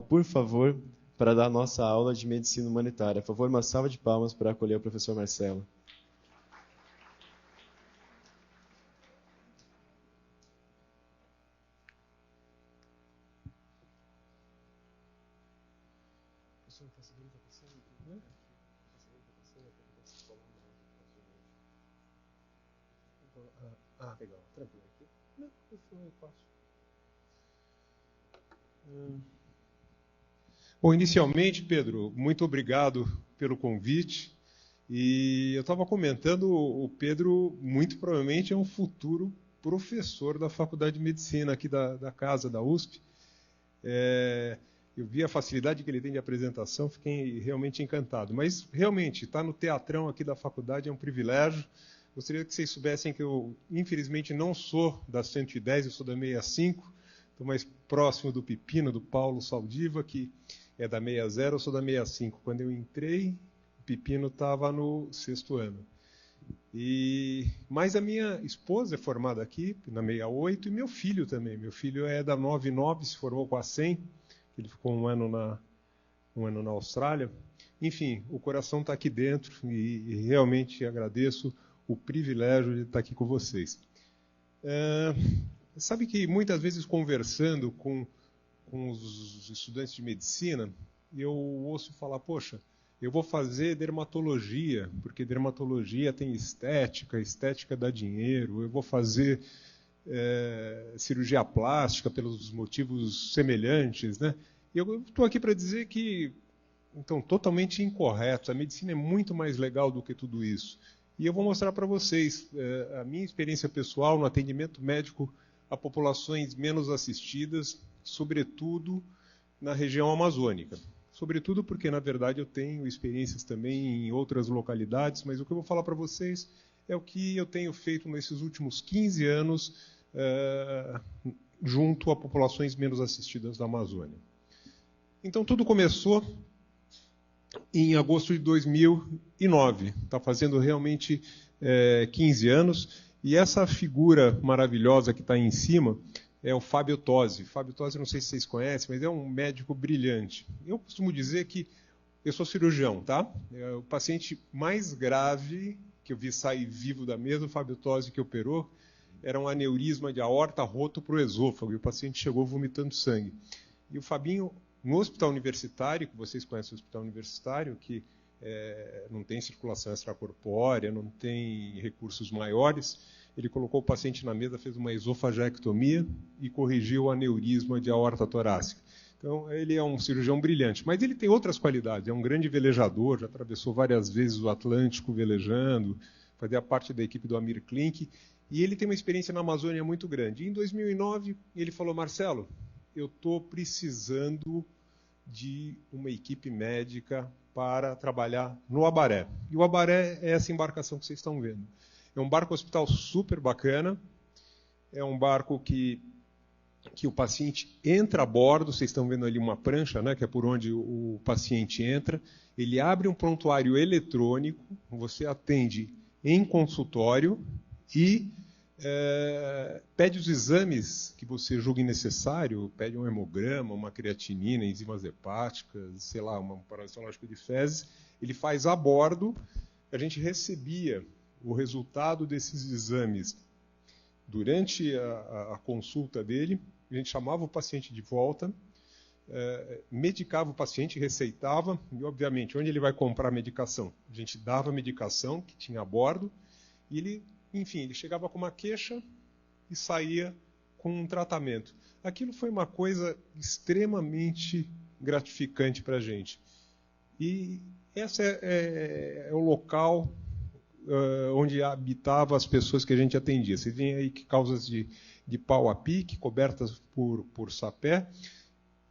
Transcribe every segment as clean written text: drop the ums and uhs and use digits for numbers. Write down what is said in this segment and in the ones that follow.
por favor, para dar a nossa aula de medicina humanitária. Por favor, uma salva de palmas para acolher o professor Marcelo. Legal, tranquilo aqui. Não, eu faço. Bom, inicialmente, Pedro, muito obrigado pelo convite. E eu estava comentando, o Pedro muito provavelmente é um futuro professor da Faculdade de Medicina aqui da casa, da USP. Eu vi a facilidade que ele tem de apresentação, fiquei realmente encantado. Mas, realmente, estar no teatrão aqui da faculdade é um privilégio. Gostaria que vocês soubessem que eu, infelizmente, não sou da 110, eu sou da 65. Estou mais próximo do Pepino, do Paulo Saldiva, que é da 60, eu sou da 65. Quando eu entrei, o Pepino estava no 6º ano. Mas a minha esposa é formada aqui, na 68, e meu filho também. Meu filho é da 99, se formou com a 100. Ele ficou um ano na Austrália. Enfim, o coração está aqui dentro e realmente agradeço o privilégio de estar aqui com vocês. Sabe que muitas vezes conversando com os estudantes de medicina, eu ouço falar, poxa, eu vou fazer dermatologia, porque dermatologia tem estética, estética dá dinheiro, eu vou fazer cirurgia plástica pelos motivos semelhantes, né? E eu estou aqui para dizer que, então, totalmente incorreto, a medicina é muito mais legal do que tudo isso. E eu vou mostrar para vocês a minha experiência pessoal no atendimento médico a populações menos assistidas, sobretudo na região amazônica. Sobretudo porque, na verdade, eu tenho experiências também em outras localidades, mas o que eu vou falar para vocês é o que eu tenho feito nesses últimos 15 anos junto a populações menos assistidas da Amazônia. Então, tudo começou em agosto de 2009. Está fazendo realmente 15 anos. E essa figura maravilhosa que está aí em cima é o Fábio Tosi. Fábio Tosi, não sei se vocês conhecem, mas é um médico brilhante. Eu costumo dizer que eu sou cirurgião, tá? O paciente mais grave que eu vi sair vivo da mesa, o Fábio Tosi, que operou, era um aneurisma de aorta roto para o esôfago, e o paciente chegou vomitando sangue. E o Fabinho, no hospital universitário, que vocês conhecem o hospital universitário, que não tem circulação extracorpórea, não tem recursos maiores, ele colocou o paciente na mesa, fez uma esofagectomia e corrigiu o aneurisma de aorta torácica. Então, ele é um cirurgião brilhante, mas ele tem outras qualidades, é um grande velejador, já atravessou várias vezes o Atlântico velejando, fazia parte da equipe do Amir Klink, e ele tem uma experiência na Amazônia muito grande. E em 2009, ele falou, Marcelo, eu estou precisando de uma equipe médica para trabalhar no Abaré. E o Abaré é essa embarcação que vocês estão vendo. É um barco hospital super bacana, é um barco que o paciente entra a bordo, vocês estão vendo ali uma prancha, né, que é por onde o paciente entra, ele abre um prontuário eletrônico, você atende em consultório e pede os exames que você julgue necessário, pede um hemograma, uma creatinina, enzimas hepáticas, sei lá, um parasitológico de fezes, ele faz a bordo, a gente recebia o resultado desses exames durante a consulta dele, a gente chamava o paciente de volta, medicava o paciente, receitava, e obviamente, onde ele vai comprar a medicação? A gente dava a medicação que tinha a bordo, e ele, enfim, ele chegava com uma queixa e saía com um tratamento. Aquilo foi uma coisa extremamente gratificante para a gente. E esse é o local onde habitavam as pessoas que a gente atendia. Vocês veem aí que causas de pau a pique, cobertas por sapé,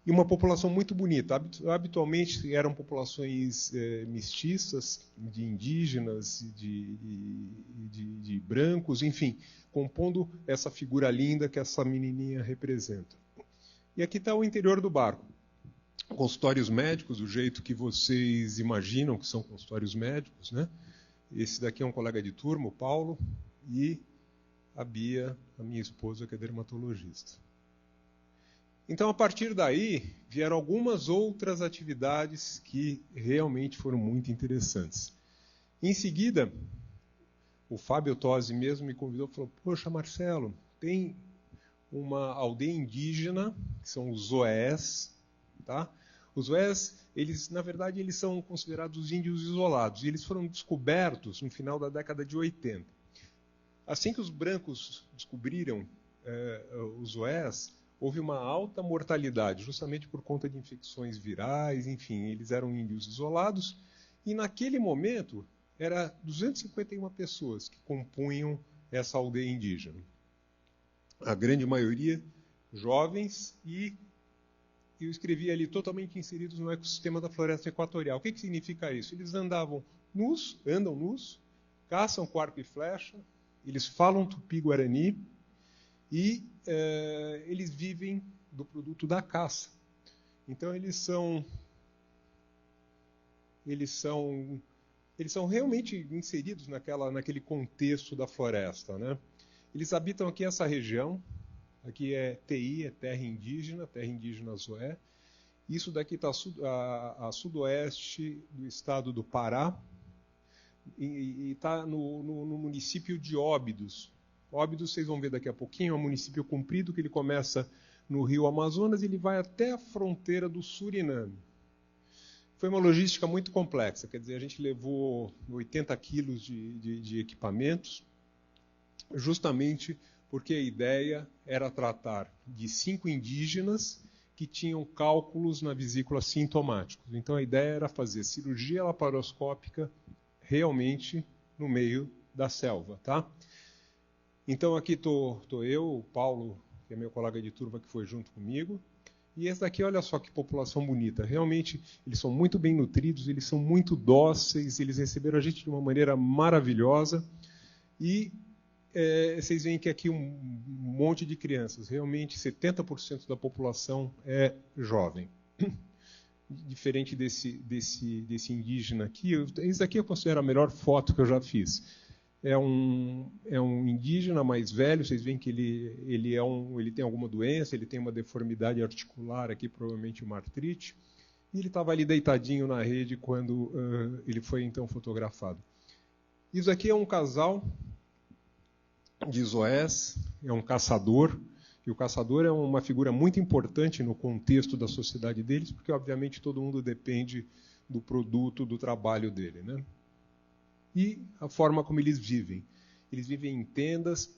e uma população muito bonita. Habitualmente eram populações mestiças, de indígenas, de brancos, enfim, compondo essa figura linda que essa menininha representa. E aqui está o interior do barco. Consultórios médicos, do jeito que vocês imaginam que são consultórios médicos, né? Esse daqui é um colega de turma, o Paulo, e a Bia, a minha esposa, que é dermatologista. Então, a partir daí, vieram algumas outras atividades que realmente foram muito interessantes. Em seguida, o Fábio Tosi mesmo me convidou e falou: poxa, Marcelo, tem uma aldeia indígena, que são os Zoés, tá? Os Zoés, eles, na verdade, eles são considerados índios isolados, e eles foram descobertos no final da década de 80. Assim que os brancos descobriram os Zoés, houve uma alta mortalidade, justamente por conta de infecções virais, enfim, eles eram índios isolados, e naquele momento, era 251 pessoas que compunham essa aldeia indígena. A grande maioria jovens e eu escrevi ali totalmente inseridos no ecossistema da floresta equatorial. O que significa isso? Eles andam nus, caçam com arco e flecha, eles falam tupi-guarani e eles vivem do produto da caça. Então eles são realmente inseridos naquele contexto da floresta, né? Eles habitam aqui essa região, aqui é TI, é terra indígena Zoé. Isso daqui está a sudoeste do estado do Pará e está no município de Óbidos. Óbidos, vocês vão ver daqui a pouquinho, é um município comprido que ele começa no rio Amazonas e ele vai até a fronteira do Suriname. Foi uma logística muito complexa, quer dizer, a gente levou 80 quilos de equipamentos, justamente porque a ideia era tratar de 5 indígenas que tinham cálculos na vesícula sintomáticos. Então a ideia era fazer cirurgia laparoscópica realmente no meio da selva, tá? Então aqui estou eu, o Paulo, que é meu colega de turma que foi junto comigo, e esse daqui, olha só que população bonita. Realmente, eles são muito bem nutridos, eles são muito dóceis, eles receberam a gente de uma maneira maravilhosa. E vocês veem que aqui um monte de crianças. Realmente, 70% da população é jovem. Diferente desse indígena aqui. Esse daqui eu considero a melhor foto que eu já fiz. É um indígena mais velho, vocês veem que ele tem alguma doença, ele tem uma deformidade articular aqui, provavelmente uma artrite, e ele estava ali deitadinho na rede quando ele foi então fotografado. Isso aqui é um casal de Zoés, é um caçador, e o caçador é uma figura muito importante no contexto da sociedade deles, porque obviamente todo mundo depende do produto, do trabalho dele, né? E a forma como eles vivem. Eles vivem em tendas,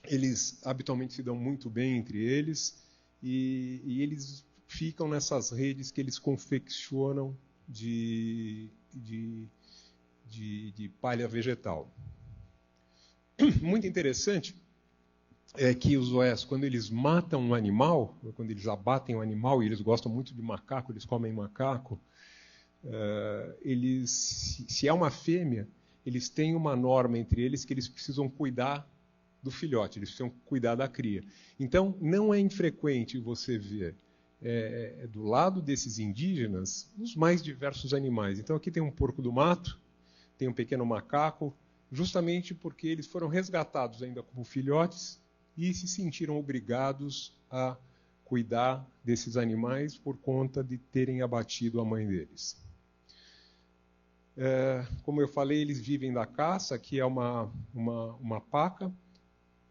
eles habitualmente se dão muito bem entre eles, e eles ficam nessas redes que eles confeccionam de palha vegetal. Muito interessante é que os Zoés, quando eles matam um animal, quando eles abatem um animal, e eles gostam muito de macaco, eles comem macaco, se é uma fêmea, eles têm uma norma entre eles que eles precisam cuidar do filhote, eles precisam cuidar da cria. Então, não é infrequente você ver do lado desses indígenas os mais diversos animais. Então, aqui tem um porco do mato, tem um pequeno macaco, justamente porque eles foram resgatados ainda como filhotes e se sentiram obrigados a cuidar desses animais por conta de terem abatido a mãe deles. Como eu falei, eles vivem da caça, que é uma paca,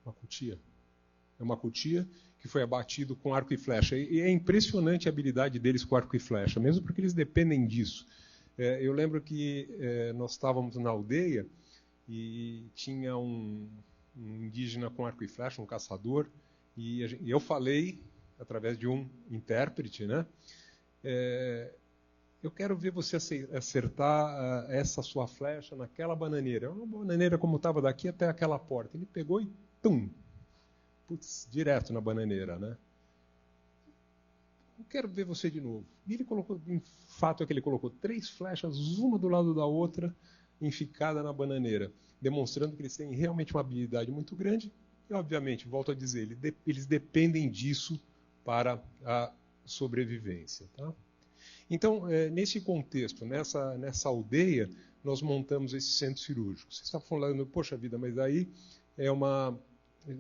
uma cutia. É uma cutia que foi abatido com arco e flecha. E é impressionante a habilidade deles com arco e flecha, mesmo porque eles dependem disso. Eu lembro que nós estávamos na aldeia e tinha um indígena com arco e flecha, um caçador, e eu falei, através de um intérprete, né? Eu quero ver você acertar essa sua flecha naquela bananeira. Uma bananeira como estava daqui até aquela porta. Ele pegou e tum! Putz, direto na bananeira, né? Eu quero ver você de novo. E ele colocou, em fato é que ele colocou 3 flechas, uma do lado da outra, enficada na bananeira, demonstrando que eles têm realmente uma habilidade muito grande. E, obviamente, volto a dizer, eles dependem disso para a sobrevivência, tá? Então, nesse contexto, nessa aldeia, nós montamos esse centro cirúrgico. Você está falando, poxa vida, mas aí eu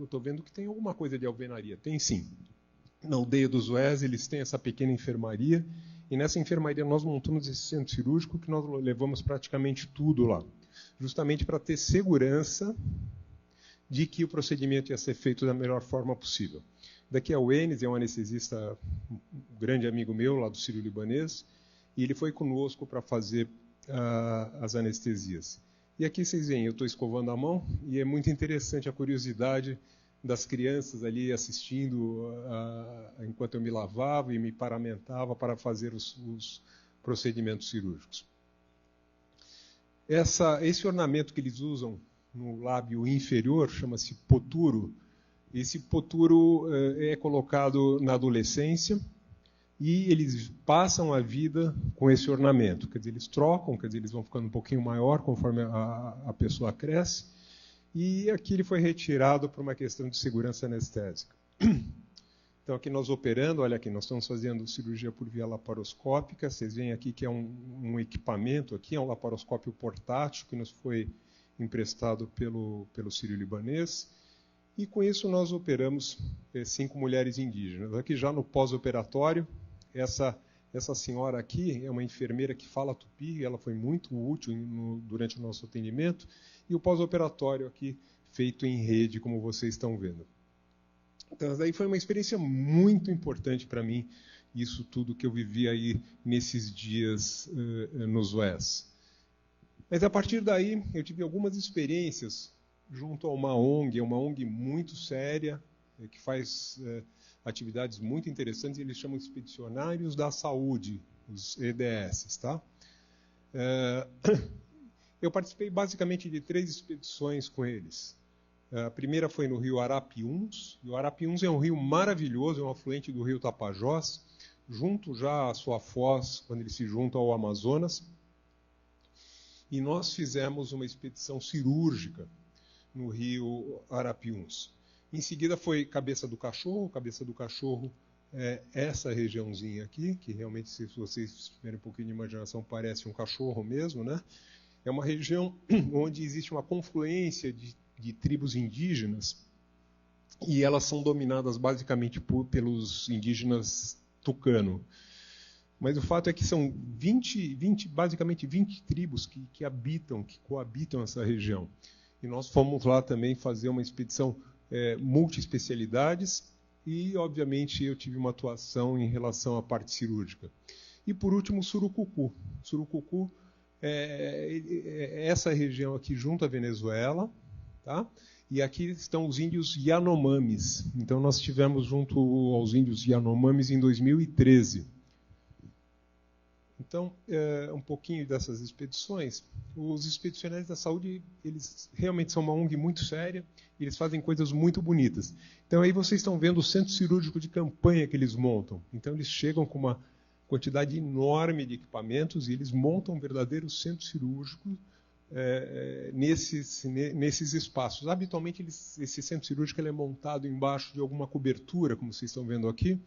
estou vendo que tem alguma coisa de alvenaria. Tem sim. na aldeia dos Ués, eles têm essa pequena enfermaria, e nessa enfermaria nós montamos esse centro cirúrgico que nós levamos praticamente tudo lá, justamente para ter segurança de que o procedimento ia ser feito da melhor forma possível. Daqui é o Enes, é um anestesista, um grande amigo meu, lá do Sírio-Libanês, e ele foi conosco para fazer as anestesias. E aqui vocês veem, eu estou escovando a mão, e é muito interessante a curiosidade das crianças ali assistindo enquanto eu me lavava e me paramentava para fazer os procedimentos cirúrgicos. Esse ornamento que eles usam no lábio inferior chama-se poturo. Esse poturo é colocado na adolescência e eles passam a vida com esse ornamento. Quer dizer, eles trocam, quer dizer, eles vão ficando um pouquinho maior conforme a pessoa cresce. E aqui ele foi retirado por uma questão de segurança anestésica. Então aqui nós operando, olha aqui, nós estamos fazendo cirurgia por via laparoscópica. Vocês veem aqui que é um equipamento, aqui é um laparoscópio portátil que nos foi emprestado pelo Sírio-Libanês. E com isso nós operamos 5 mulheres indígenas. Aqui já no pós-operatório, essa senhora aqui é uma enfermeira que fala tupi, ela foi muito útil durante o nosso atendimento. E o pós-operatório aqui feito em rede, como vocês estão vendo. Então, daí foi uma experiência muito importante para mim, isso tudo que eu vivi aí nesses dias nos Ués. Mas a partir daí, eu tive algumas experiências junto a uma ONG muito séria, que faz atividades muito interessantes, eles chamam Expedicionários da Saúde, os EDS, tá? Eu participei basicamente de 3 expedições com eles. A primeira foi no rio Arapiuns. E o Arapiuns é um rio maravilhoso, é um afluente do rio Tapajós, junto já à sua foz, quando ele se junta ao Amazonas. E nós fizemos uma expedição cirúrgica no rio Arapiuns. Em seguida foi Cabeça do Cachorro. Cabeça do Cachorro é essa regiãozinha aqui, que realmente, se vocês tiverem um pouquinho de imaginação, parece um cachorro mesmo, né? É uma região onde existe uma confluência de tribos indígenas e elas são dominadas basicamente pelos indígenas tucano. Mas o fato é que são basicamente 20 tribos que coabitam essa região. E nós fomos lá também fazer uma expedição multi-especialidades e, obviamente, eu tive uma atuação em relação à parte cirúrgica. E, por último, Surucucu. Surucucu essa região aqui junto à Venezuela, tá? E aqui estão os índios Yanomamis. Então nós estivemos junto aos índios Yanomamis em 2013. Então, um pouquinho dessas expedições. Os Expedicionários da Saúde, eles realmente são uma ONG muito séria, e eles fazem coisas muito bonitas. Então aí vocês estão vendo o centro cirúrgico de campanha que eles montam. Então eles chegam com uma quantidade enorme de equipamentos e eles montam um verdadeiro centro cirúrgico nesses espaços. Habitualmente, esse centro cirúrgico ele é montado embaixo de alguma cobertura, como vocês estão vendo aqui,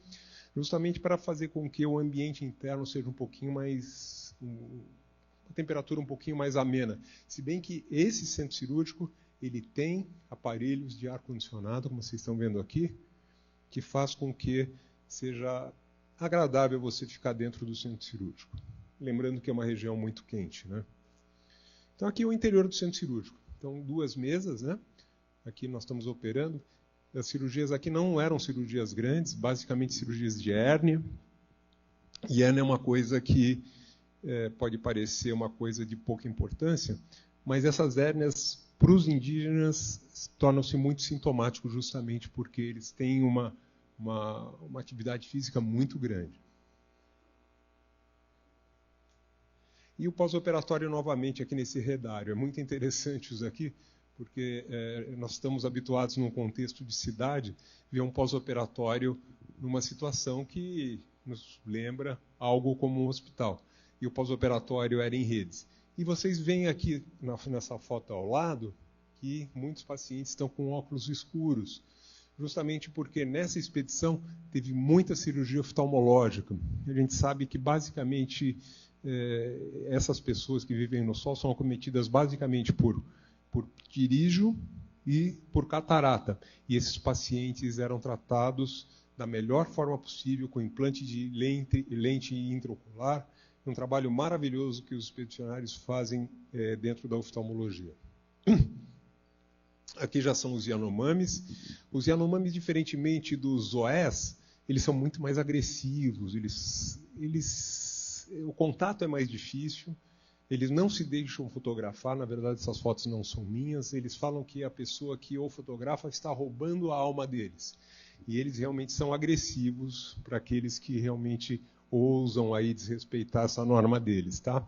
justamente para fazer com que o ambiente interno seja um pouquinho mais... uma temperatura um pouquinho mais amena. Se bem que esse centro cirúrgico ele tem aparelhos de ar-condicionado, como vocês estão vendo aqui, que faz com que seja agradável você ficar dentro do centro cirúrgico. Lembrando que é uma região muito quente, né? Então aqui é o interior do centro cirúrgico. Então 2 mesas, né? Aqui nós estamos operando. As cirurgias aqui não eram cirurgias grandes, basicamente cirurgias de hérnia. E hérnia é uma coisa que pode parecer uma coisa de pouca importância, mas essas hérnias para os indígenas tornam-se muito sintomáticos justamente porque eles têm uma atividade física muito grande. E o pós-operatório novamente aqui nesse redário. É muito interessante isso aqui, porque nós estamos habituados num contexto de cidade, ver um pós-operatório numa situação que nos lembra algo como um hospital. E o pós-operatório era em redes. E vocês veem aqui nessa foto ao lado que muitos pacientes estão com óculos escuros, justamente porque nessa expedição teve muita cirurgia oftalmológica. A gente sabe que basicamente essas pessoas que vivem no sol são acometidas basicamente por pterígio e por catarata. E esses pacientes eram tratados da melhor forma possível, com implante de lente intraocular, um trabalho maravilhoso que os expedicionários fazem dentro da oftalmologia. Aqui já são os Yanomamis. Os Yanomamis, diferentemente dos zoés, eles são muito mais agressivos, o contato é mais difícil, eles não se deixam fotografar, na verdade essas fotos não são minhas, eles falam que a pessoa que o fotografa está roubando a alma deles. E eles realmente são agressivos para aqueles que realmente ousam aí desrespeitar essa norma deles, tá?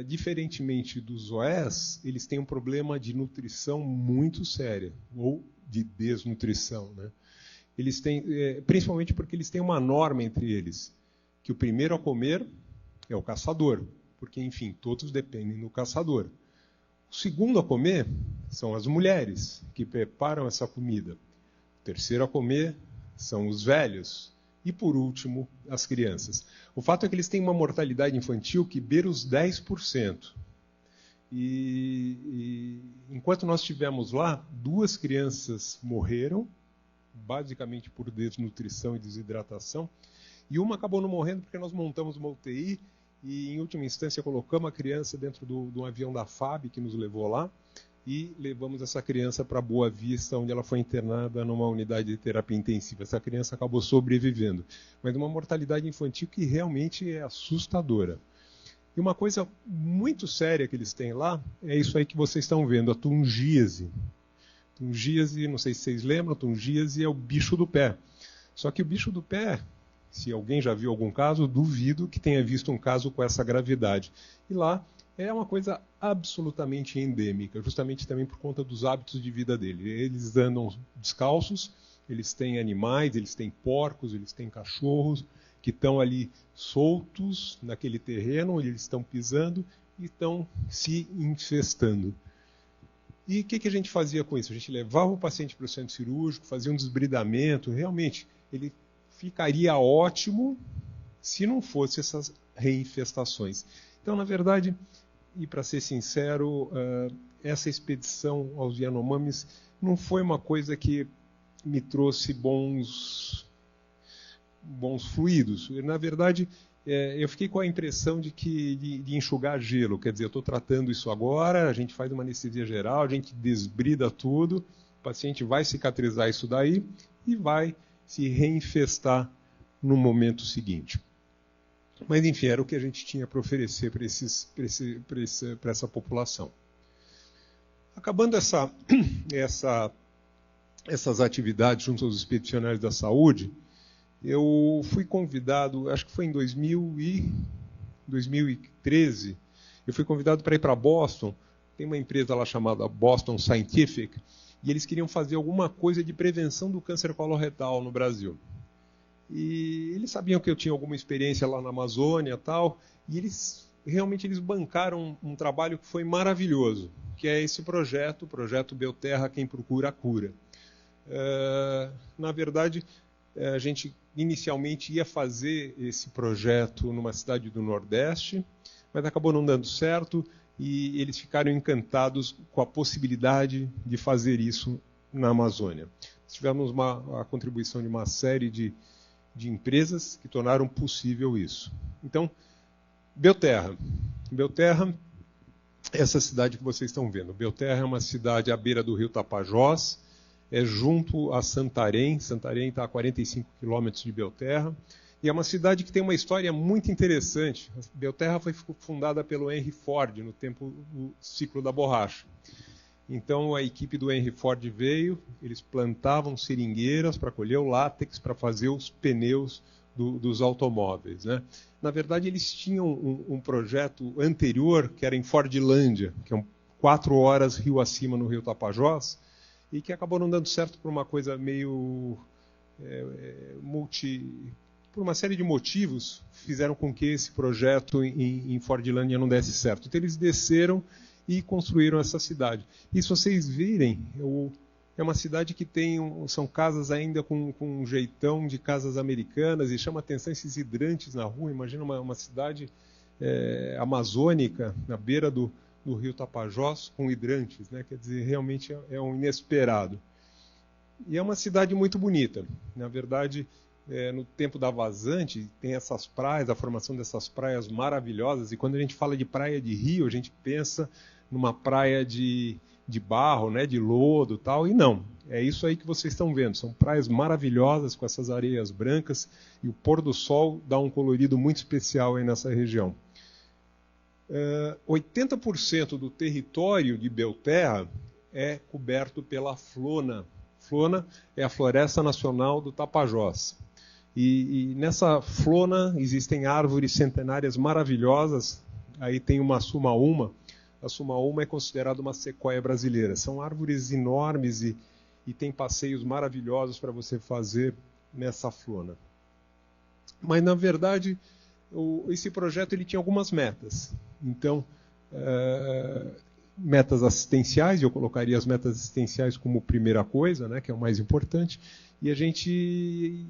Diferentemente dos zoés, eles têm um problema de nutrição muito séria, ou de desnutrição, né? Eles têm, principalmente porque eles têm uma norma entre eles, que o primeiro a comer é o caçador, porque, enfim, todos dependem do caçador. O segundo a comer são as mulheres que preparam essa comida. O terceiro a comer são os velhos. E, por último, as crianças. O fato é que eles têm uma mortalidade infantil que beira os 10%. E enquanto nós estivemos lá, 2 crianças morreram, basicamente por desnutrição e desidratação, e uma acabou não morrendo porque nós montamos uma UTI e, em última instância, colocamos a criança dentro de um avião da FAB que nos levou lá e levamos essa criança para Boa Vista, onde ela foi internada numa unidade de terapia intensiva. Essa criança acabou sobrevivendo, mas uma mortalidade infantil que realmente é assustadora. E uma coisa muito séria que eles têm lá é isso aí que vocês estão vendo, a tungíase. Tungíase, não sei se vocês lembram, tungíase é o bicho do pé. Só que o bicho do pé, se alguém já viu algum caso, duvido que tenha visto um caso com essa gravidade. E lá é uma coisa absolutamente endêmica, justamente também por conta dos hábitos de vida dele. Eles andam descalços, eles têm animais, eles têm porcos, eles têm cachorros, que estão ali soltos naquele terreno onde eles estão pisando e estão se infestando. E o que a gente fazia com isso? A gente levava o paciente para o centro cirúrgico, fazia um desbridamento, realmente ele ficaria ótimo se não fosse essas reinfestações. Então, na verdade, e para ser sincero, essa expedição aos Yanomamis não foi uma coisa que me trouxe bons fluidos. Na verdade, eu fiquei com a impressão de enxugar gelo. Quer dizer, eu estou tratando isso agora, a gente faz uma anestesia geral, a gente desbrida tudo, o paciente vai cicatrizar isso daí e vai se reinfestar no momento seguinte. Mas, enfim, era o que a gente tinha para oferecer para essa população. Acabando essas atividades junto aos expedicionários da saúde, eu fui convidado, acho que foi em 2013, eu fui convidado para ir para Boston. Tem uma empresa lá chamada Boston Scientific, e eles queriam fazer alguma coisa de prevenção do câncer coloretal no Brasil. E eles sabiam que eu tinha alguma experiência lá na Amazônia e tal, e eles bancaram um trabalho que foi maravilhoso, que é esse projeto, o projeto Belterra, Quem Procura a Cura. Na verdade, a gente inicialmente ia fazer esse projeto numa cidade do Nordeste, mas acabou não dando certo, e eles ficaram encantados com a possibilidade de fazer isso na Amazônia. Tivemos a contribuição de uma série de empresas que tornaram possível isso. Então, Belterra. Belterra, essa cidade que vocês estão vendo. Belterra é uma cidade à beira do rio Tapajós, é junto a Santarém. Santarém está a 45 quilômetros de Belterra, e é uma cidade que tem uma história muito interessante. Belterra foi fundada pelo Henry Ford no tempo do ciclo da borracha. Então a equipe do Henry Ford veio, eles plantavam seringueiras para colher o látex para fazer os pneus dos automóveis, né? Na verdade, eles tinham um projeto anterior, que era em Fordlândia, que é 4 horas rio acima no rio Tapajós, e que acabou não dando certo por uma coisa meio por uma série de motivos, fizeram com que esse projeto em Fordlândia não desse certo. Então eles desceram e construíram essa cidade. E se vocês virem, é uma cidade que são casas ainda com um jeitão de casas americanas, e chama atenção esses hidrantes na rua. Imagina uma cidade amazônica, na beira do rio Tapajós, com hidrantes, né? Quer dizer, realmente é um inesperado. E é uma cidade muito bonita. Na verdade, no tempo da vazante, tem essas praias, a formação dessas praias maravilhosas. E quando a gente fala de praia de rio, a gente pensa numa praia de barro, né, de lodo e tal. E não, é isso aí que vocês estão vendo. São praias maravilhosas com essas areias brancas. E o pôr do sol dá um colorido muito especial aí nessa região. 80% do território de Belterra é coberto pela Flona. Flona é a Floresta Nacional do Tapajós. E nessa Flona existem árvores centenárias maravilhosas. Aí tem uma sumaúma. A sumaúma é considerada uma sequoia brasileira. São árvores enormes e tem passeios maravilhosos para você fazer nessa Flona. Mas, na verdade, esse projeto ele tinha algumas metas. Então, metas assistenciais, eu colocaria as metas assistenciais como primeira coisa, né, que é o mais importante, e a gente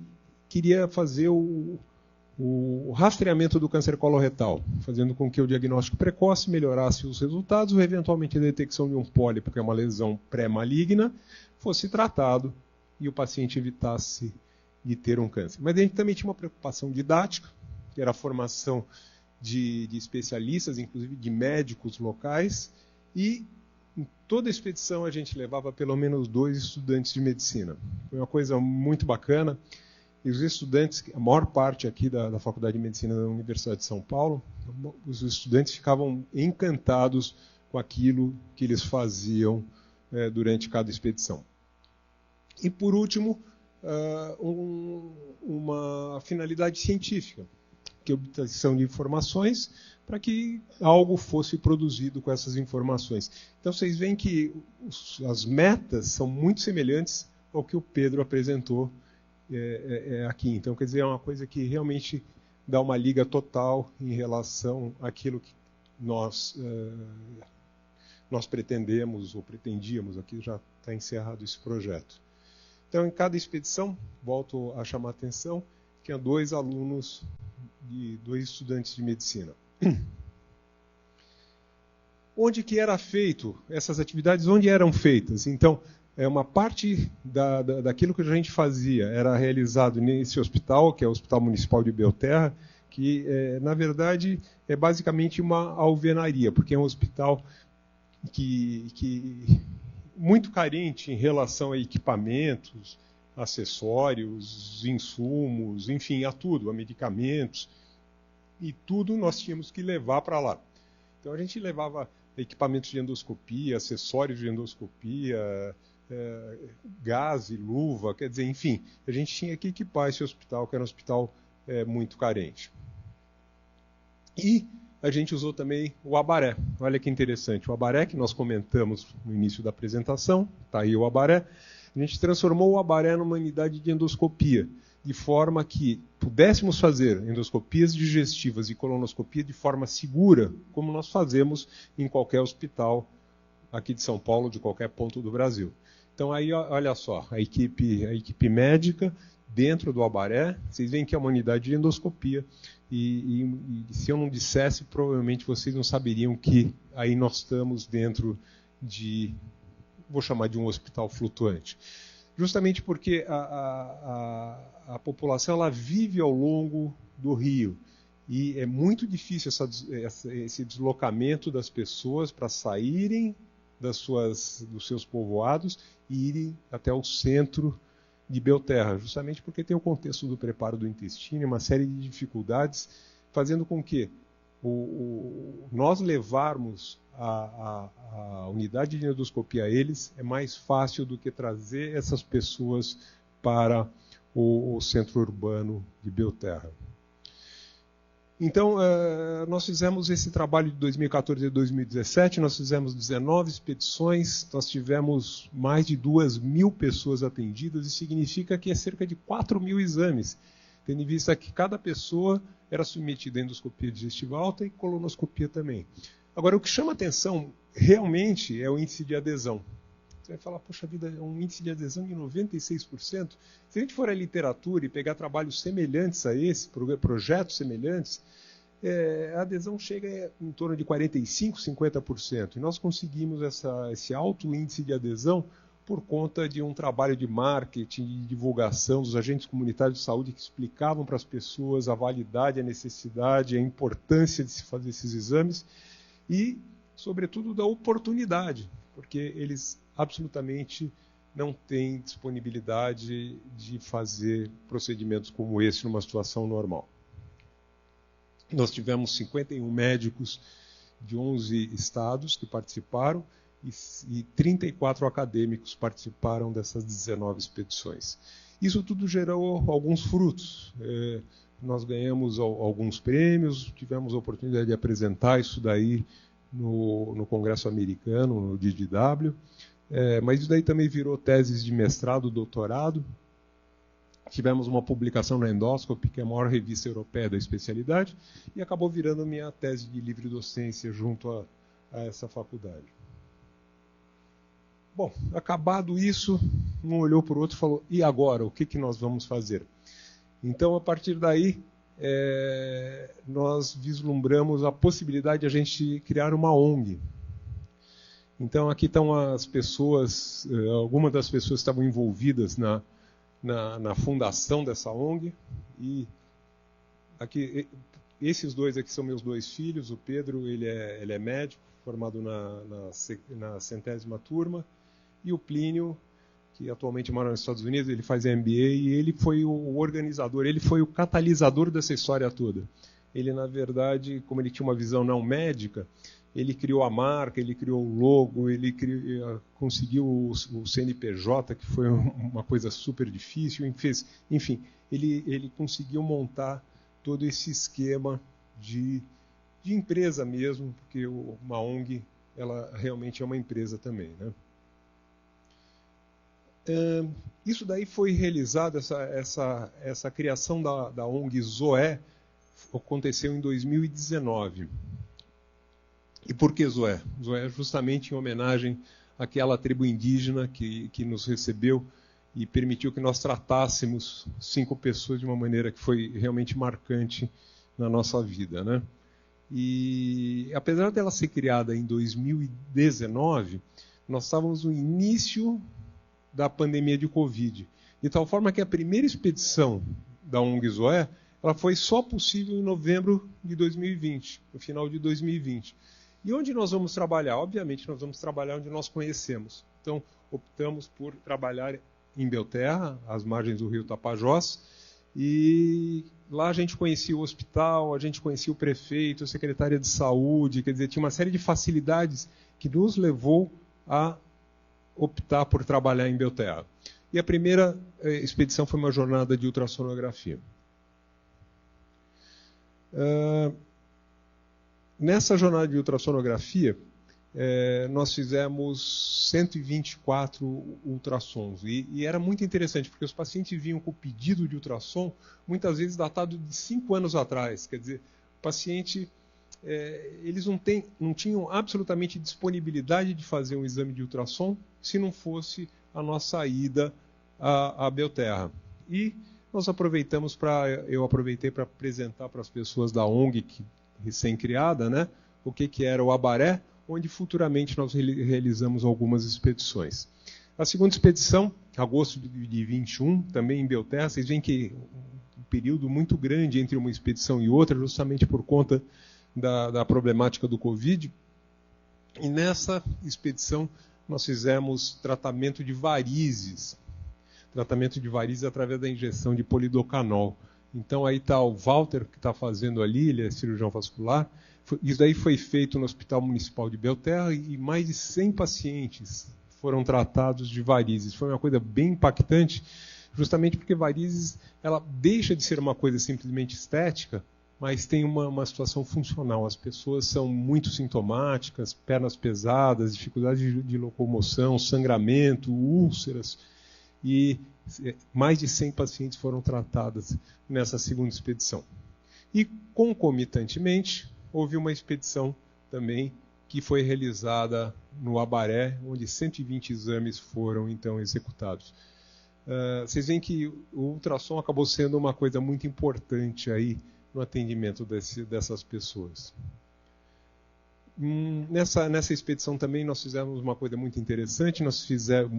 queria fazer o rastreamento do câncer coloretal, fazendo com que o diagnóstico precoce melhorasse os resultados, ou eventualmente a detecção de um pólipo, que é uma lesão pré-maligna, fosse tratado e o paciente evitasse de ter um câncer. Mas a gente também tinha uma preocupação didática, que era a formação de especialistas, inclusive de médicos locais, e em toda a expedição a gente levava pelo menos 2 estudantes de medicina. Foi uma coisa muito bacana. E os estudantes, a maior parte aqui da Faculdade de Medicina da Universidade de São Paulo, os estudantes ficavam encantados com aquilo que eles faziam durante cada expedição. E, por último, uma finalidade científica, que é a obtenção de informações para que algo fosse produzido com essas informações. Então, vocês veem que as metas são muito semelhantes ao que o Pedro apresentou aqui. Então, quer dizer, é uma coisa que realmente dá uma liga total em relação àquilo que nós pretendemos ou pretendíamos. Aqui já está encerrado esse projeto. Então, em cada expedição, volto a chamar a atenção, tinha 2 alunos, 2 estudantes de medicina. Onde que era feito essas atividades? Onde eram feitas? Então, uma parte daquilo que a gente fazia era realizado nesse hospital, que é o Hospital Municipal de Belterra, que, na verdade, é basicamente uma alvenaria, porque é um hospital que muito carente em relação a equipamentos, acessórios, insumos, enfim, a tudo, a medicamentos, e tudo nós tínhamos que levar para lá. Então a gente levava equipamentos de endoscopia, acessórios de endoscopia, gás e luva, quer dizer, enfim, a gente tinha que equipar esse hospital, que era um hospital muito carente. E a gente usou também o abaré. Olha que interessante, o abaré que nós comentamos no início da apresentação, está aí o abaré, a gente transformou o abaré numa unidade de endoscopia, de forma que pudéssemos fazer endoscopias digestivas e colonoscopia de forma segura, como nós fazemos em qualquer hospital aqui de São Paulo, de qualquer ponto do Brasil. Então aí, olha só, a equipe médica dentro do abaré, vocês veem que é uma unidade de endoscopia, e se eu não dissesse, provavelmente vocês não saberiam que aí nós estamos dentro vou chamar de um hospital flutuante. Justamente porque a população ela vive ao longo do rio. E é muito difícil esse deslocamento das pessoas para saírem dos seus povoados e irem até o centro de Belterra, justamente porque tem o contexto do preparo do intestino e uma série de dificuldades, fazendo com que nós levarmos a unidade de endoscopia a eles é mais fácil do que trazer essas pessoas para o centro urbano de Belterra. Então, nós fizemos esse trabalho de 2014 e 2017, nós fizemos 19 expedições, nós tivemos mais de 2.000 pessoas atendidas, e significa que é cerca de 4.000 exames, tendo em vista que cada pessoa era submetida a endoscopia digestiva alta e colonoscopia também. Agora, o que chama atenção realmente é o índice de adesão. Você vai falar, poxa vida, é um índice de adesão de 96%. Se a gente for à literatura e pegar trabalhos semelhantes a esse, projetos semelhantes, a adesão chega em torno de 45%, 50%. E nós conseguimos esse alto índice de adesão por conta de um trabalho de marketing, de divulgação dos agentes comunitários de saúde que explicavam para as pessoas a validade, a necessidade, a importância de se fazer esses exames e, sobretudo, da oportunidade, porque eles absolutamente não têm disponibilidade de fazer procedimentos como esse numa situação normal. Nós tivemos 51 médicos de 11 estados que participaram e 34 acadêmicos participaram dessas 19 expedições. Isso tudo gerou alguns frutos. Nós ganhamos alguns prêmios, tivemos a oportunidade de apresentar isso daí no Congresso Americano, no DDW, mas isso daí também virou teses de mestrado, doutorado. Tivemos uma publicação na Endoscopy, que é a maior revista europeia da especialidade, e acabou virando minha tese de livre docência junto a essa faculdade. Bom, acabado isso, um olhou para o outro e falou, e agora, o que nós vamos fazer? Então, a partir daí, nós vislumbramos a possibilidade de a gente criar uma ONG. Então, aqui estão as pessoas, algumas das pessoas estavam envolvidas na fundação dessa ONG, e aqui, esses dois aqui são meus dois filhos. O Pedro, ele é médico, formado na 100ª turma, e o Plínio, que atualmente mora nos Estados Unidos, ele faz MBA, e ele foi o organizador, ele foi o catalisador dessa história toda. Ele, na verdade, como ele tinha uma visão não médica, ele criou a marca, ele criou o logo, ele conseguiu o CNPJ, que foi uma coisa super difícil, enfim, ele conseguiu montar todo esse esquema de empresa mesmo, porque uma ONG, ela realmente é uma empresa também, né? Isso daí foi realizado, essa criação da ONG Zoé aconteceu em 2019. E por que Zoé? Zoé é justamente em homenagem àquela tribo indígena que nos recebeu e permitiu que nós tratássemos 5 pessoas de uma maneira que foi realmente marcante na nossa vida, né? E apesar dela ser criada em 2019, nós estávamos no início da pandemia de Covid, de tal forma que a primeira expedição da ONG Zoé, ela foi só possível em novembro de 2020, no final de 2020. E onde nós vamos trabalhar? Obviamente, nós vamos trabalhar onde nós conhecemos. Então, optamos por trabalhar em Belterra, às margens do rio Tapajós, e lá a gente conhecia o hospital, a gente conhecia o prefeito, a secretária de saúde, quer dizer, tinha uma série de facilidades que nos levou a optar por trabalhar em Belterra. E a primeira expedição foi uma jornada de ultrassonografia. Nessa jornada de ultrassonografia, nós fizemos 124 ultrassons. E era muito interessante, porque os pacientes vinham com o pedido de ultrassom, muitas vezes datado de 5 anos atrás. Quer dizer, o paciente, eles não tinham absolutamente disponibilidade de fazer um exame de ultrassom se não fosse a nossa ida à Belterra. E nós eu aproveitei para apresentar para as pessoas da ONG, recém-criada, né, o que era o Abaré, onde futuramente nós realizamos algumas expedições. A segunda expedição, agosto de 21, também em Belterra, vocês veem que um período muito grande entre uma expedição e outra, justamente por conta da problemática do Covid. E nessa expedição nós fizemos tratamento de varizes através da injeção de polidocanol. Então aí está o Walter, que está fazendo ali, ele é cirurgião vascular. Isso daí foi feito no Hospital Municipal de Belterra e mais de 100 pacientes foram tratados de varizes. Foi uma coisa bem impactante, justamente porque varizes, ela deixa de ser uma coisa simplesmente estética, mas tem uma situação funcional. As pessoas são muito sintomáticas, pernas pesadas, dificuldade de locomoção, sangramento, úlceras. E mais de 100 pacientes foram tratadas nessa segunda expedição. E, concomitantemente, houve uma expedição também que foi realizada no Abaré, onde 120 exames foram, então, executados. Vocês veem que o ultrassom acabou sendo uma coisa muito importante aí no atendimento dessas pessoas. Nessa expedição também nós fizemos uma coisa muito interessante,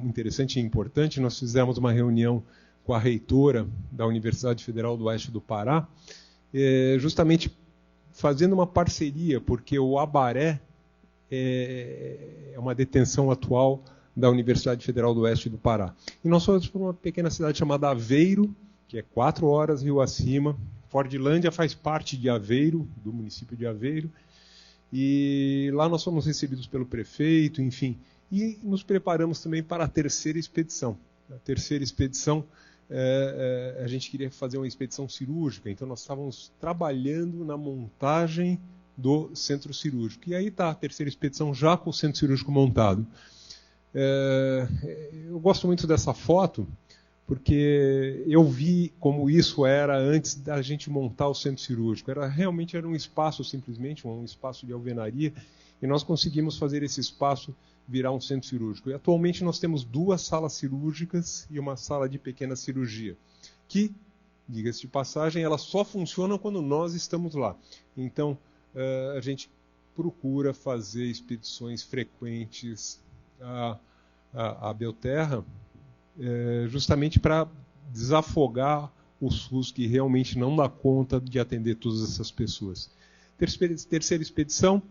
interessante e importante, nós fizemos uma reunião com a reitora da Universidade Federal do Oeste do Pará, justamente fazendo uma parceria, porque o Abaré é uma detenção atual da Universidade Federal do Oeste do Pará. E nós fomos para uma pequena cidade chamada Aveiro, que é 4 horas rio acima. Fordlândia faz parte de Aveiro, do município de Aveiro, e lá nós fomos recebidos pelo prefeito, enfim, e nos preparamos também para a terceira expedição. A terceira expedição, a gente queria fazer uma expedição cirúrgica, então nós estávamos trabalhando na montagem do centro cirúrgico. E aí está a terceira expedição já com o centro cirúrgico montado. Eu gosto muito dessa foto, porque eu vi como isso era antes da gente montar o centro cirúrgico. Realmente era um espaço, simplesmente, um espaço de alvenaria, e nós conseguimos fazer esse espaço virar um centro cirúrgico. E atualmente nós temos 2 salas cirúrgicas e uma sala de pequena cirurgia, que, diga-se de passagem, elas só funcionam quando nós estamos lá. Então, a gente procura fazer expedições frequentes à Belterra, justamente para desafogar o SUS, que realmente não dá conta de atender todas essas pessoas. Terceira expedição,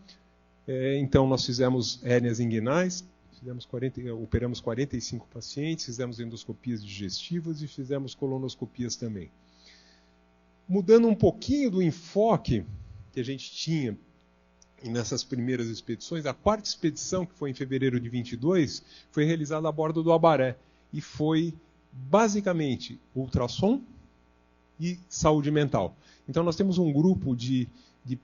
então nós fizemos hérnias inguinais, operamos 45 pacientes, fizemos endoscopias digestivas e fizemos colonoscopias também. Mudando um pouquinho do enfoque que a gente tinha nessas primeiras expedições, a 4ª expedição, que foi em fevereiro de 22, foi realizada a bordo do Abaré, e foi basicamente ultrassom e saúde mental. Então nós temos um grupo de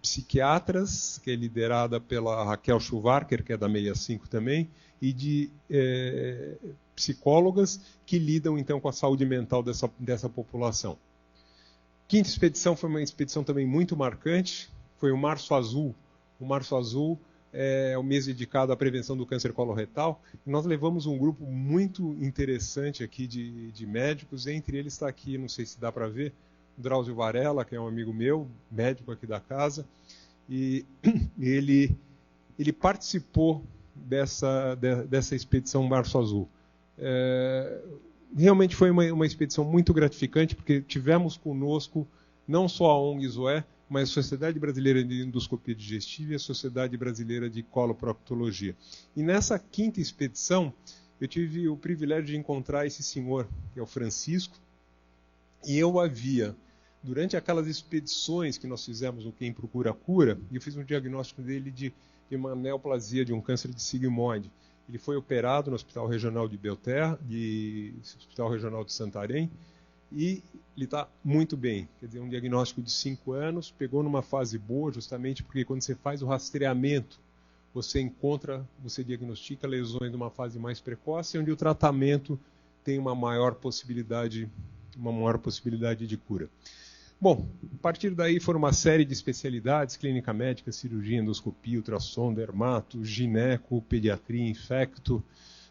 psiquiatras, que é liderada pela Raquel Schuwarker, que é da 65 também, e de psicólogas que lidam então com a saúde mental dessa população. 5ª expedição foi uma expedição também muito marcante, foi o Março Azul. O Março Azul é o mês dedicado à prevenção do câncer coloretal. E nós levamos um grupo muito interessante aqui de médicos, entre eles está aqui, não sei se dá para ver, o Drauzio Varela, que é um amigo meu, médico aqui da casa, e ele participou dessa expedição Março Azul. Realmente foi uma expedição muito gratificante, porque tivemos conosco não só a ONG Zoé, mas a Sociedade Brasileira de Endoscopia Digestiva e a Sociedade Brasileira de Coloproctologia. E nessa 5ª expedição, eu tive o privilégio de encontrar esse senhor, que é o Francisco, e eu havia, durante aquelas expedições que nós fizemos no Quem Procura Cura, eu fiz um diagnóstico dele de uma neoplasia, de um câncer de sigmoide. Ele foi operado no Hospital Regional de Belterra, Hospital Regional de Santarém, e ele está muito bem. Quer dizer, um diagnóstico de 5 anos, pegou numa fase boa, justamente porque quando você faz o rastreamento, você diagnostica lesões numa fase mais precoce, onde o tratamento tem uma maior possibilidade de cura. Bom, a partir daí foram uma série de especialidades: clínica médica, cirurgia, endoscopia, ultrassom, dermato, gineco, pediatria, infecto,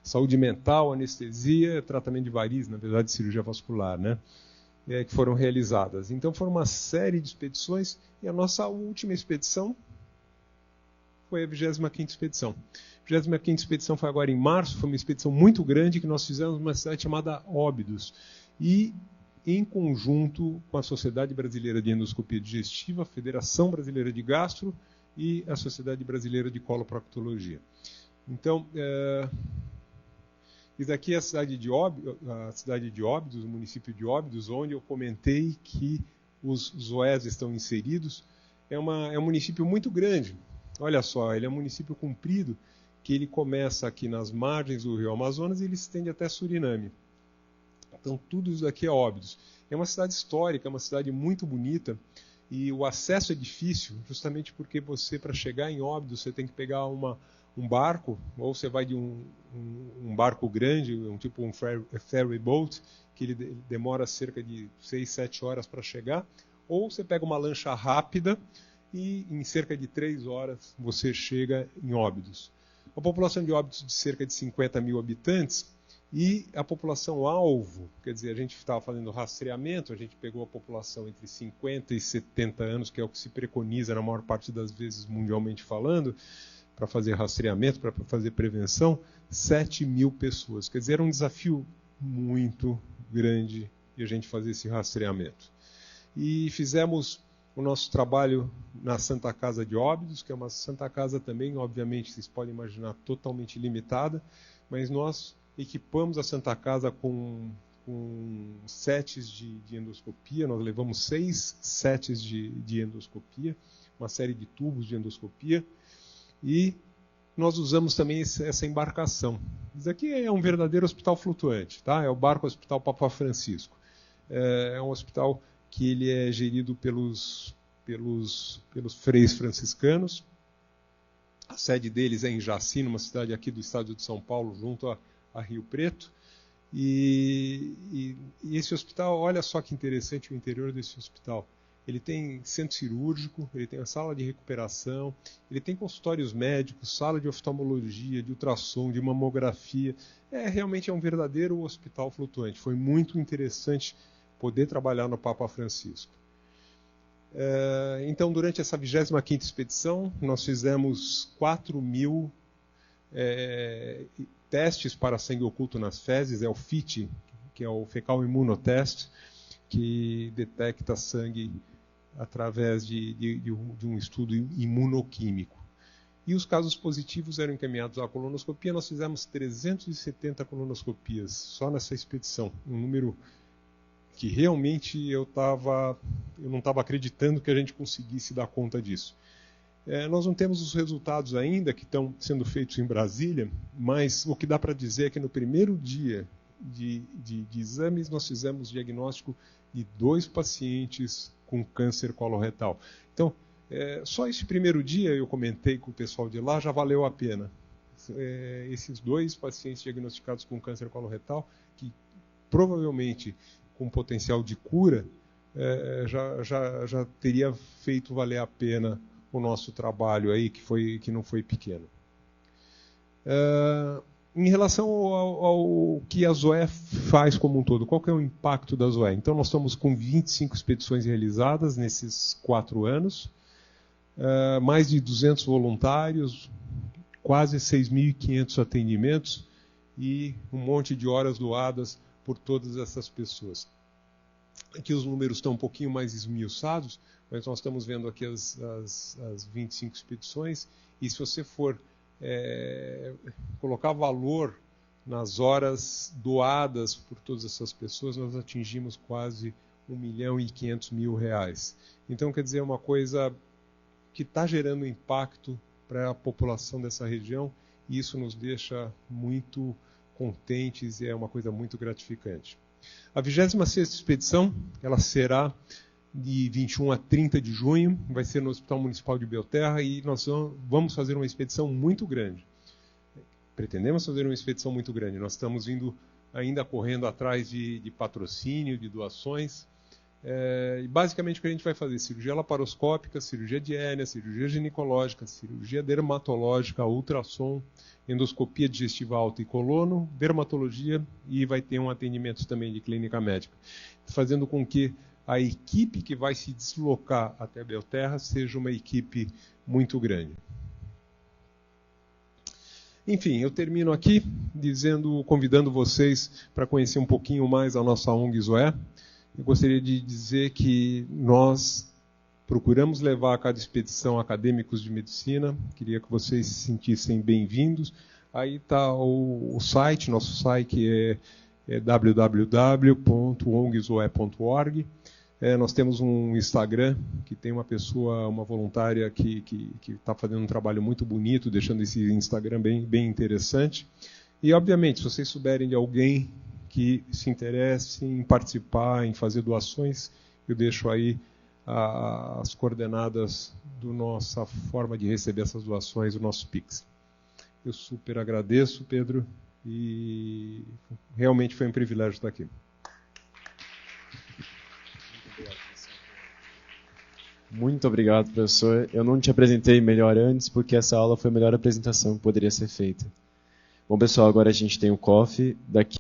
saúde mental, anestesia, tratamento de varizes, na verdade cirurgia vascular, né? Que foram realizadas. Então foram uma série de expedições, e a nossa última expedição foi a 25ª expedição. A 25ª expedição foi agora em março, foi uma expedição muito grande que nós fizemos numa cidade chamada Óbidos. E em conjunto com a Sociedade Brasileira de Endoscopia Digestiva, a Federação Brasileira de Gastro e a Sociedade Brasileira de Coloproctologia. Então, isso aqui é a cidade de Óbidos, o município de Óbidos, onde eu comentei que os Zoés estão inseridos. É um município muito grande. Olha só, ele é um município comprido, que ele começa aqui nas margens do Rio Amazonas e ele se estende até Suriname. Então tudo isso aqui é Óbidos. É uma cidade histórica, é uma cidade muito bonita, e o acesso é difícil, justamente porque você, para chegar em Óbidos, você tem que pegar um barco, ou você vai de um barco grande, tipo um ferry boat, que ele demora cerca de 6, 7 horas para chegar, ou você pega uma lancha rápida e em cerca de 3 horas você chega em Óbidos. A população de Óbidos é de cerca de 50 mil habitantes, e a população-alvo, quer dizer, a gente estava fazendo rastreamento, a gente pegou a população entre 50 e 70 anos, que é o que se preconiza na maior parte das vezes mundialmente falando, fazer rastreamento, para fazer prevenção, 7.000 pessoas. Quer dizer, era um desafio muito grande de a gente fazer esse rastreamento. E fizemos o nosso trabalho na Santa Casa de Óbidos, que é uma Santa Casa também, obviamente, vocês podem imaginar, totalmente limitada, mas nós equipamos a Santa Casa com sets de endoscopia, nós levamos 6 sets de endoscopia, uma série de tubos de endoscopia, e nós usamos também essa embarcação. Isso aqui é um verdadeiro hospital flutuante, tá? É o barco Hospital Papa Francisco. É um hospital que ele é gerido pelos freis franciscanos. A sede deles é em Jaci, numa cidade aqui do estado de São Paulo, junto a Rio Preto. E esse hospital, olha só que interessante o interior desse hospital. Ele tem centro cirúrgico, ele tem a sala de recuperação, ele tem consultórios médicos, sala de oftalmologia, de ultrassom, de mamografia. Realmente é um verdadeiro hospital flutuante. Foi muito interessante poder trabalhar no Papa Francisco. Então, durante essa 25ª expedição, nós fizemos 4.000 testes para sangue oculto nas fezes, é o FIT, que é o Fecal Immunotest, que detecta sangue através de um estudo imunoquímico. E os casos positivos eram encaminhados à colonoscopia. Nós fizemos 370 colonoscopias só nessa expedição, um número que realmente eu não estava acreditando que a gente conseguisse dar conta disso. Nós não temos os resultados ainda, que estão sendo feitos em Brasília, mas o que dá para dizer é que no primeiro dia de exames nós fizemos diagnóstico de 2 pacientes com câncer coloretal. Então, só esse primeiro dia, eu comentei com o pessoal de lá, já valeu a pena. Esses 2 pacientes diagnosticados com câncer coloretal, que provavelmente com potencial de cura, já teria feito valer a pena o nosso trabalho aí, que não foi pequeno. Em relação ao que a Zoé faz como um todo, qual que é o impacto da Zoé? Então, nós estamos com 25 expedições realizadas nesses 4 anos, mais de 200 voluntários, quase 6.500 atendimentos e um monte de horas doadas por todas essas pessoas. Aqui os números estão um pouquinho mais esmiuçados, mas nós estamos vendo aqui as 25 expedições, e se você for colocar valor nas horas doadas por todas essas pessoas, nós atingimos quase R$1.500.000. Então, quer dizer, é uma coisa que está gerando impacto para a população dessa região, e isso nos deixa muito contentes e é uma coisa muito gratificante. A 26ª expedição, ela será de 21 a 30 de junho, vai ser no Hospital Municipal de Belterra, e nós vamos fazer uma expedição muito grande. Pretendemos fazer uma expedição muito grande. Nós estamos ainda correndo atrás de patrocínio, de doações. E basicamente o que a gente vai fazer? Cirurgia laparoscópica, cirurgia de hérnia, cirurgia ginecológica, cirurgia dermatológica, ultrassom, endoscopia digestiva alta e colono, dermatologia, e vai ter um atendimento também de clínica médica, fazendo com que a equipe que vai se deslocar até Belterra seja uma equipe muito grande. Enfim, eu termino aqui convidando vocês para conhecer um pouquinho mais a nossa ONG Zoé. Eu gostaria de dizer que nós procuramos levar a cada expedição acadêmicos de medicina. Queria que vocês se sentissem bem-vindos. Aí está o site, nosso site é www.ongzoe.org. Nós temos um Instagram que tem uma voluntária que está fazendo um trabalho muito bonito, deixando esse Instagram bem interessante. E, obviamente, se vocês souberem de alguém que se interesse em participar, em fazer doações, eu deixo aí as coordenadas da nossa forma de receber essas doações, o nosso Pix. Eu super agradeço, Pedro, e realmente foi um privilégio estar aqui. Muito obrigado, professor. Eu não te apresentei melhor antes, porque essa aula foi a melhor apresentação que poderia ser feita. Bom, pessoal, agora a gente tem o coffee. Daqui